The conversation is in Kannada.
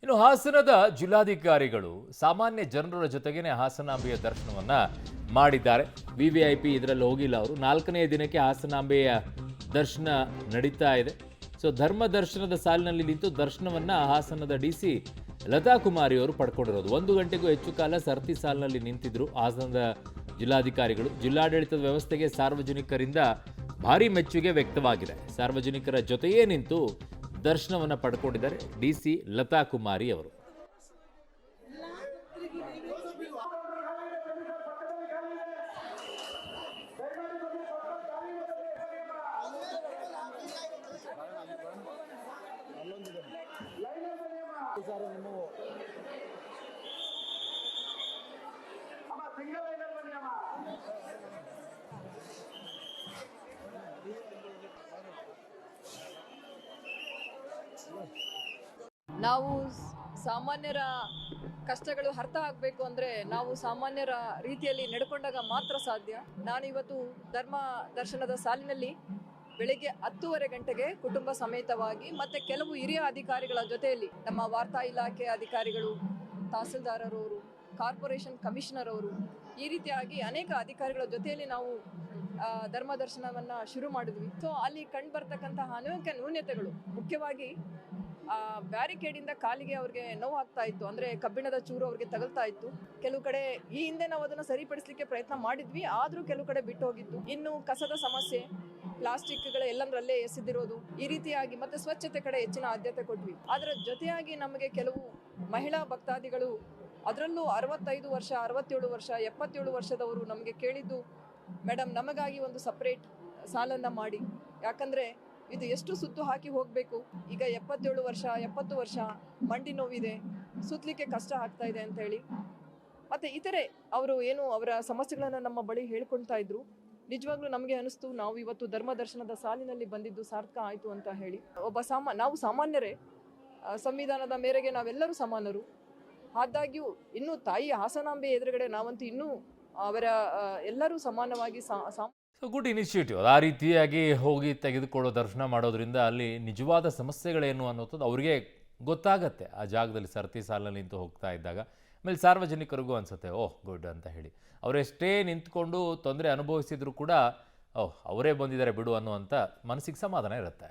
ಇನ್ನು ಹಾಸನದ ಜಿಲ್ಲಾಧಿಕಾರಿಗಳು ಸಾಮಾನ್ಯ ಜನರ ಜೊತೆಗೇನೆ ಹಾಸನಾಂಬೆಯ ದರ್ಶನವನ್ನ ಮಾಡಿದ್ದಾರೆ. ವಿವಿಐಪಿ ಇದರಲ್ಲಿ ಹೋಗಿಲ್ಲ ಅವರು. 4ನೇ ದಿನಕ್ಕೆ ಹಾಸನಾಂಬೆಯ ದರ್ಶನ ನಡೀತಾ ಇದೆ. ಸೊ ಧರ್ಮ ದರ್ಶನದ ಸಾಲಿನಲ್ಲಿ ನಿಂತು ದರ್ಶನವನ್ನ ಹಾಸನದ ಡಿಸಿ ಲತಾ ಕುಮಾರಿ ಅವರು ಪಡ್ಕೊಂಡಿರೋದು. 1 ಗಂಟೆಗೂ ಹೆಚ್ಚು ಕಾಲ ಸರತಿ ಸಾಲಿನಲ್ಲಿ ನಿಂತಿದ್ರು ಹಾಸನದ ಜಿಲ್ಲಾಧಿಕಾರಿಗಳು. ಜಿಲ್ಲಾಡಳಿತದ ವ್ಯವಸ್ಥೆಗೆ ಸಾರ್ವಜನಿಕರಿಂದ ಭಾರಿ ಮೆಚ್ಚುಗೆ ವ್ಯಕ್ತವಾಗಿದೆ. ಸಾರ್ವಜನಿಕರ ಜೊತೆಯೇ ನಿಂತು ದರ್ಶನವನ್ನು ಪಡ್ಕೊಂಡಿದ್ದಾರೆ ಡಿಸಿ ಲತಾ ಕುಮಾರಿ ಅವರು. ನಾವು ಸಾಮಾನ್ಯರ ಕಷ್ಟಗಳು ಅರ್ಥ ಆಗಬೇಕು ಅಂದರೆ ನಾವು ಸಾಮಾನ್ಯರ ರೀತಿಯಲ್ಲಿ ನಡ್ಕೊಂಡಾಗ ಮಾತ್ರ ಸಾಧ್ಯ. ನಾನು ಇವತ್ತು ಧರ್ಮ ದರ್ಶನದ ಸಾಲಿನಲ್ಲಿ ಬೆಳಗ್ಗೆ 10:30 ಗಂಟೆಗೆ ಕುಟುಂಬ ಸಮೇತವಾಗಿ ಮತ್ತು ಕೆಲವು ಹಿರಿಯ ಅಧಿಕಾರಿಗಳ ಜೊತೆಯಲ್ಲಿ ನಮ್ಮ ವಾರ್ತಾ ಇಲಾಖೆ ಅಧಿಕಾರಿಗಳು, ತಹಸೀಲ್ದಾರರವರು, ಕಾರ್ಪೊರೇಷನ್ ಕಮಿಷನರ್ ಅವರು, ಈ ರೀತಿಯಾಗಿ ಅನೇಕ ಅಧಿಕಾರಿಗಳ ಜೊತೆಯಲ್ಲಿ ನಾವು ಧರ್ಮ ದರ್ಶನವನ್ನು ಶುರು ಮಾಡಿದ್ವಿ. ಸೊ ಅಲ್ಲಿ ಕಂಡು ಬರ್ತಕ್ಕಂತಹ ಅನೇಕ ನ್ಯೂನತೆಗಳು, ಮುಖ್ಯವಾಗಿ ಬ್ಯಾರಿಕೇಡಿಂದ ಕಾಲಿಗೆ ಅವ್ರಿಗೆ ನೋವಾಗ್ತಾ ಇತ್ತು, ಅಂದರೆ ಕಬ್ಬಿಣದ ಚೂರು ಅವ್ರಿಗೆ ತಗಲ್ತಾ ಇತ್ತು. ಕೆಲವು ಕಡೆ ಈ ಹಿಂದೆ ನಾವು ಅದನ್ನು ಸರಿಪಡಿಸಲಿಕ್ಕೆ ಪ್ರಯತ್ನ ಮಾಡಿದ್ವಿ, ಆದರೂ ಕೆಲವು ಕಡೆ ಬಿಟ್ಟು ಹೋಗಿತ್ತು. ಇನ್ನು ಕಸದ ಸಮಸ್ಯೆ, ಪ್ಲಾಸ್ಟಿಕ್ಗಳ ಎಲ್ಲಂದ್ರಲ್ಲೇ ಎಸೆದಿರೋದು, ಈ ರೀತಿಯಾಗಿ ಮತ್ತೆ ಸ್ವಚ್ಛತೆ ಕಡೆ ಹೆಚ್ಚಿನ ಆದ್ಯತೆ ಕೊಟ್ವಿ. ಅದರ ಜೊತೆಯಾಗಿ ನಮಗೆ ಕೆಲವು ಮಹಿಳಾ ಭಕ್ತಾದಿಗಳು, ಅದರಲ್ಲೂ 65 ವರ್ಷ, 67 ವರ್ಷ, 77 ವರ್ಷದವರು ನಮಗೆ ಕೇಳಿದ್ದು, ಮೇಡಮ್ ನಮಗಾಗಿ ಒಂದು ಸಪ್ರೇಟ್ ಸಾಲನ್ನು ಮಾಡಿ, ಯಾಕಂದರೆ ಇದು ಎಷ್ಟು ಸುತ್ತು ಹಾಕಿ ಹೋಗಬೇಕು, ಈಗ 77 ವರ್ಷ 70 ವರ್ಷ ಮಂಡಿ ನೋವಿದೆ, ಸುತ್ತಲಿಕ್ಕೆ ಕಷ್ಟ ಆಗ್ತಾ ಇದೆ ಅಂತ ಹೇಳಿ. ಮತ್ತು ಇತರೆ ಅವರು ಏನು ಅವರ ಸಮಸ್ಯೆಗಳನ್ನು ನಮ್ಮ ಬಳಿ ಹೇಳ್ಕೊಳ್ತಾ ಇದ್ರು. ನಿಜವಾಗ್ಲೂ ನಮಗೆ ಅನಿಸ್ತು, ನಾವು ಇವತ್ತು ಧರ್ಮ ದರ್ಶನದ ಸಾಲಿನಲ್ಲಿ ಬಂದಿದ್ದು ಸಾರ್ಥಕ ಆಯಿತು ಅಂತ ಹೇಳಿ. ನಾವು ಸಾಮಾನ್ಯರೇ, ಸಂವಿಧಾನದ ಮೇರೆಗೆ ನಾವೆಲ್ಲರೂ ಸಮಾನರು. ಆದಾಗ್ಯೂ ಇನ್ನೂ ತಾಯಿ ಹಾಸನಾಂಬೆ ಎದುರುಗಡೆ ನಾವಂತೂ ಇನ್ನೂ ಅವರ ಎಲ್ಲರೂ ಸಮಾನವಾಗಿ ಸೊ ಗುಡ್ ಇನಿಷಿಯೇಟಿವ್. ಆ ರೀತಿಯಾಗಿ ಹೋಗಿ ತೆಗೆದುಕೊಳ್ಳೋ ದರ್ಶನ ಮಾಡೋದ್ರಿಂದ ಅಲ್ಲಿ ನಿಜವಾದ ಸಮಸ್ಯೆಗಳೇನು ಅನ್ನೋದು ಅವ್ರಿಗೆ ಗೊತ್ತಾಗತ್ತೆ. ಆ ಜಾಗದಲ್ಲಿ ಸರತಿ ಸಾಲಿನಲ್ಲಿ ನಿಂತು ಹೋಗ್ತಾ ಇದ್ದಾಗ ಆಮೇಲೆ ಸಾರ್ವಜನಿಕರಿಗೂ ಅನಿಸುತ್ತೆ, ಓಹ್ ಗುಡ್ ಅಂತ ಹೇಳಿ. ಅವರೆಷ್ಟೇ ನಿಂತ್ಕೊಂಡು ತೊಂದರೆ ಅನುಭವಿಸಿದ್ರು ಕೂಡ ಓಹ್ ಅವರೇ ಬಂದಿದ್ದಾರೆ ಬಿಡು ಅನ್ನುವಂಥ ಮನಸ್ಸಿಗೆ ಸಮಾಧಾನ ಇರುತ್ತೆ.